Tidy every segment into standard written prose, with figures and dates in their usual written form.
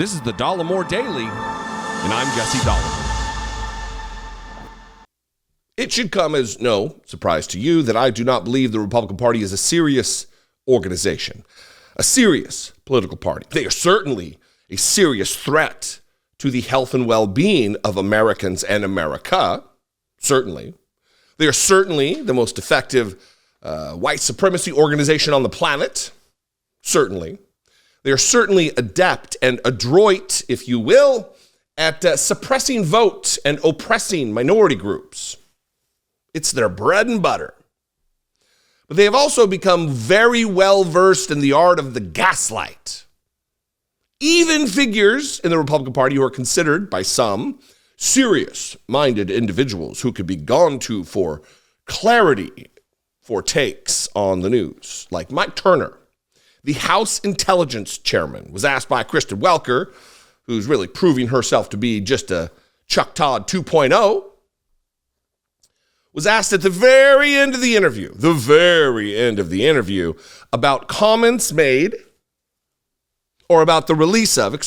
This is the Dollemore Daily, and I'm Jesse Dollemore. It should come as no surprise to you that I do not believe the Republican Party is a serious organization, a serious political party. They are certainly a serious threat to the health and well-being of Americans and America, certainly. They are certainly the most effective white supremacy organization on the planet, certainly. They are certainly adept and adroit, if you will, at suppressing vote and oppressing minority groups. It's their bread and butter. But they have also become very well versed in the art of the gaslight. Even figures in the Republican Party who are considered by some serious-minded individuals who could be gone to for clarity for takes on the news, like Mike Turner, the House Intelligence Chairman, was asked by Kristen Welker, who's really proving herself to be just a Chuck Todd 2.0, was asked at the very end of the interview, about comments made, or about the release of the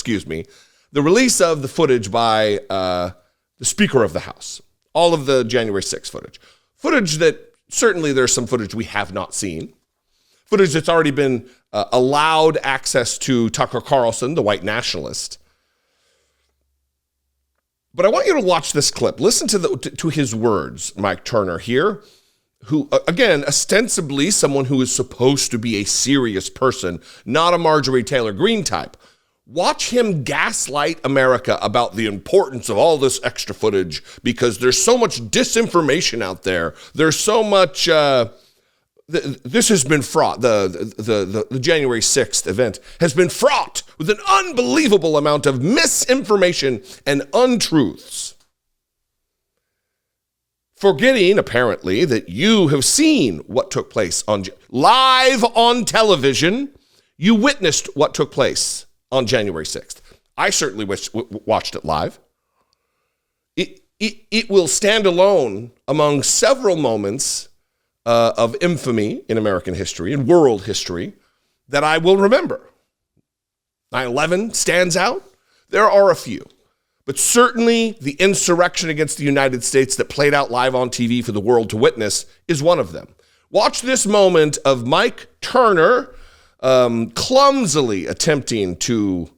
footage by the Speaker of the House, all of the January 6th footage that certainly there's some footage we have not seen, footage that's already been allowed access to Tucker Carlson, the white nationalist. But I want you to watch this clip. Listen to his words, Mike Turner here, who, again, ostensibly someone who is supposed to be a serious person, not a Marjorie Taylor Greene type. Watch him gaslight America about the importance of all this extra footage because there's so much disinformation out there. There's so much... This has been fraught. The January 6th event has been fraught with an unbelievable amount of misinformation and untruths. Forgetting, apparently, that you have seen what took place live on television. You witnessed what took place on January 6th. I certainly watched it live. It will stand alone among several moments of infamy in American history and world history that I will remember. 9/11 stands out. There are a few, but certainly the insurrection against the United States that played out live on TV for the world to witness is one of them. Watch this moment of Mike Turner clumsily attempting to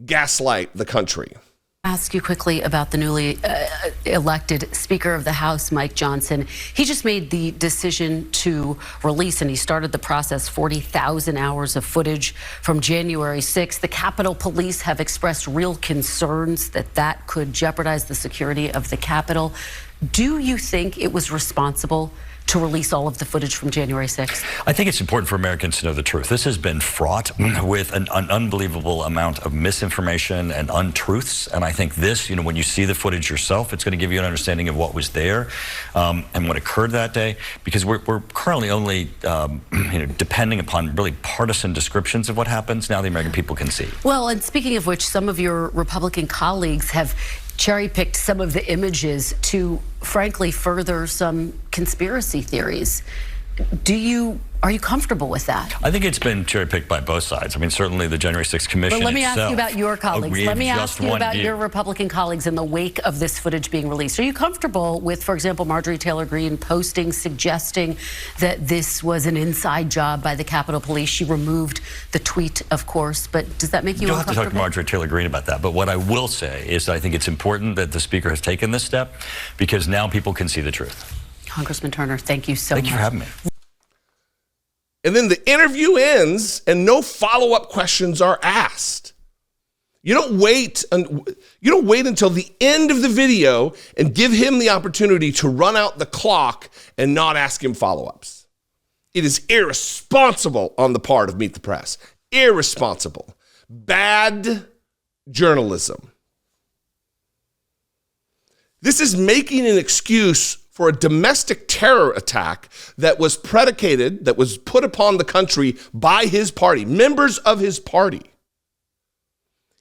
gaslight the country. Ask you quickly about the newly elected Speaker of the House, Mike Johnson. He just made the decision to release, and he started the process, 40,000 hours of footage from January 6th. The Capitol Police have expressed real concerns that could jeopardize the security of the Capitol. Do you think it was responsible to release all of the footage from January 6th? I think it's important for Americans to know the truth. This has been fraught with an unbelievable amount of misinformation and untruths. And I think this, when you see the footage yourself, it's going to give you an understanding of what was there and what occurred that day. Because we're currently only, depending upon really partisan descriptions of what happens. Now the American people can see. Well, and speaking of which, some of your Republican colleagues have cherry-picked some of the images to, frankly, further some conspiracy theories. Are you comfortable with that? I think it's been cherry-picked by both sides. I mean, certainly the January 6th Commission. But let me ask you about your colleagues. Let me ask you about your Republican colleagues in the wake of this footage being released. Are you comfortable with, for example, Marjorie Taylor Greene posting, suggesting that this was an inside job by the Capitol Police? She removed the tweet, of course, but does that make you uncomfortable? You'll have to talk to Marjorie Taylor Greene about that. But what I will say is that I think it's important that the Speaker has taken this step because now people can see the truth. Congressman Turner, thank you so much. Thank you for having me. And then the interview ends and no follow-up questions are asked. You don't wait until the end of the video and give him the opportunity to run out the clock and not ask him follow-ups. It is irresponsible on the part of Meet the Press. Irresponsible. Bad journalism. This is making an excuse for a domestic terror attack that was put upon the country by his party, members of his party.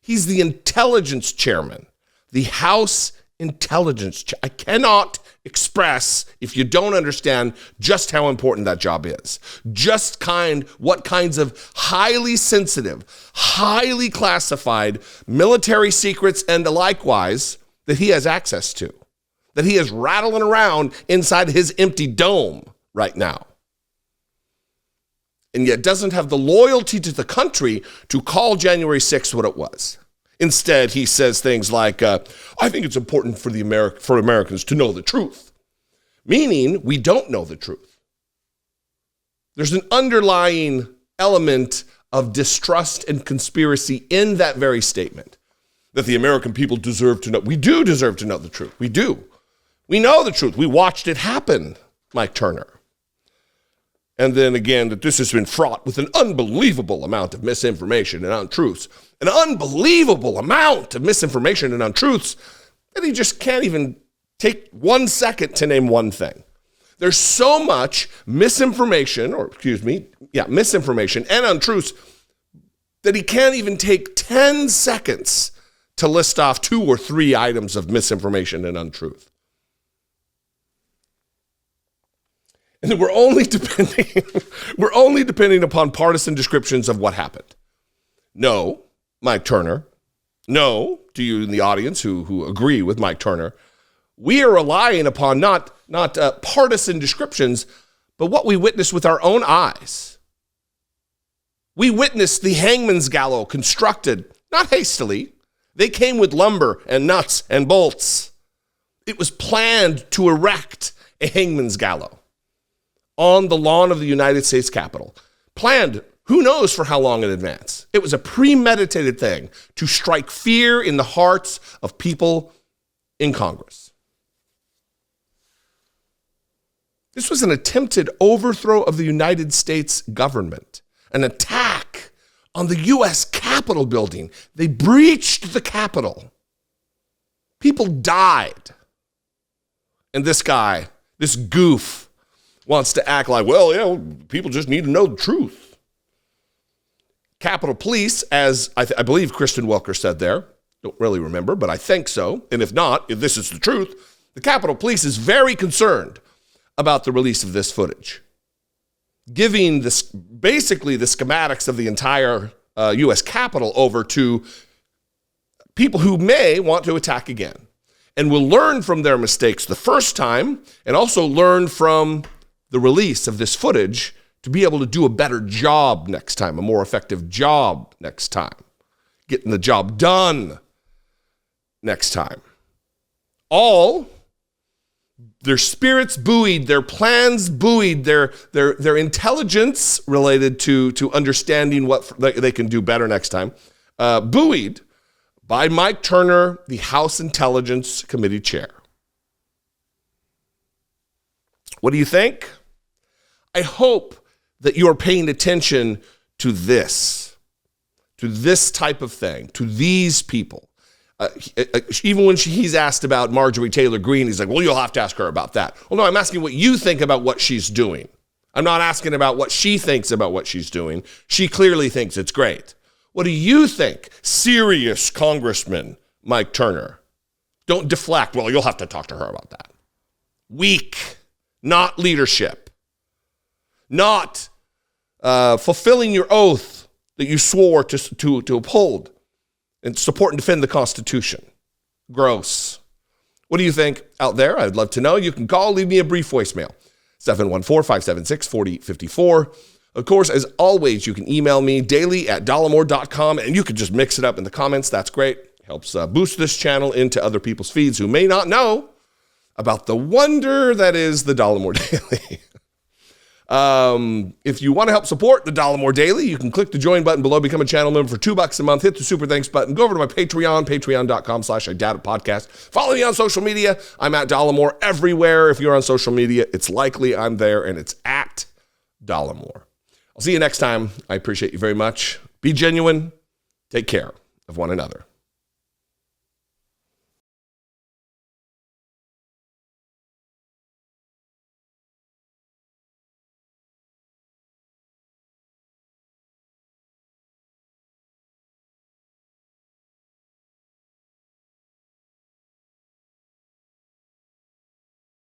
He's the intelligence chairman, the House Intelligence Chairman. I cannot express if you don't understand just how important that job is. What kinds of highly sensitive, highly classified military secrets and likewise that he has access to, that he is rattling around inside his empty dome right now. And yet doesn't have the loyalty to the country to call January 6th what it was. Instead, he says things like, I think it's important for Americans to know the truth, meaning we don't know the truth. There's an underlying element of distrust and conspiracy in that very statement, that the American people deserve to know. We do deserve to know the truth. We do. We know the truth. We watched it happen, Mike Turner. And then again, that this has been fraught with an unbelievable amount of misinformation and untruths. An unbelievable amount of misinformation and untruths that he just can't even take 1 second to name one thing. There's so much misinformation and untruths that he can't even take 10 seconds to list off 2 or 3 items of misinformation and untruth. And then we're only depending upon partisan descriptions of what happened. No, Mike Turner. No, to you in the audience who agree with Mike Turner. We are relying upon not partisan descriptions, but what we witnessed with our own eyes. We witnessed the hangman's gallows constructed, not hastily. They came with lumber and nuts and bolts. It was planned to erect a hangman's gallows on the lawn of the United States Capitol. Planned, who knows for how long in advance. It was a premeditated thing to strike fear in the hearts of people in Congress. This was an attempted overthrow of the United States government, an attack on the U.S. Capitol building. They breached the Capitol. People died. And this guy, this goof, wants to act like, people just need to know the truth. Capitol Police, as I believe Kristen Welker said there, don't really remember, but I think so. And if not, if this is the truth, the Capitol Police is very concerned about the release of this footage, giving basically the schematics of the entire U.S. Capitol over to people who may want to attack again, and will learn from their mistakes the first time, and also learn from the release of this footage to be able to do a better job next time, a more effective job next time, getting the job done next time. All their spirits buoyed, their plans buoyed, their intelligence related to understanding what they can do better next time, buoyed by Mike Turner, the House Intelligence Committee chair. What do you think? I hope that you're paying attention to this type of thing, to these people. Even when he's asked about Marjorie Taylor Greene, he's like, well, you'll have to ask her about that. Well, no, I'm asking what you think about what she's doing. I'm not asking about what she thinks about what she's doing. She clearly thinks it's great. What do you think? Serious Congressman Mike Turner. Don't deflect. Well, you'll have to talk to her about that. Weak, not leadership. Not fulfilling your oath that you swore to uphold and support and defend the Constitution. Gross. What do you think out there? I'd love to know. You can call, leave me a brief voicemail, 714-576-4054. Of course, as always, you can email me daily@dollemore.com, and you can just mix it up in the comments. That's great. Helps boost this channel into other people's feeds who may not know about the wonder that is the Dollemore Daily. If you want to help support the Dollemore Daily, you can click the join button below, become a channel member for $2 a month, hit the super thanks button, go over to my Patreon, patreon.com/IDoubtItPodcast. Follow me on social media. I'm at Dollemore everywhere. If you're on social media, it's likely I'm there, and it's at Dollemore. I'll see you next time. I appreciate you very much. Be genuine. Take care of one another.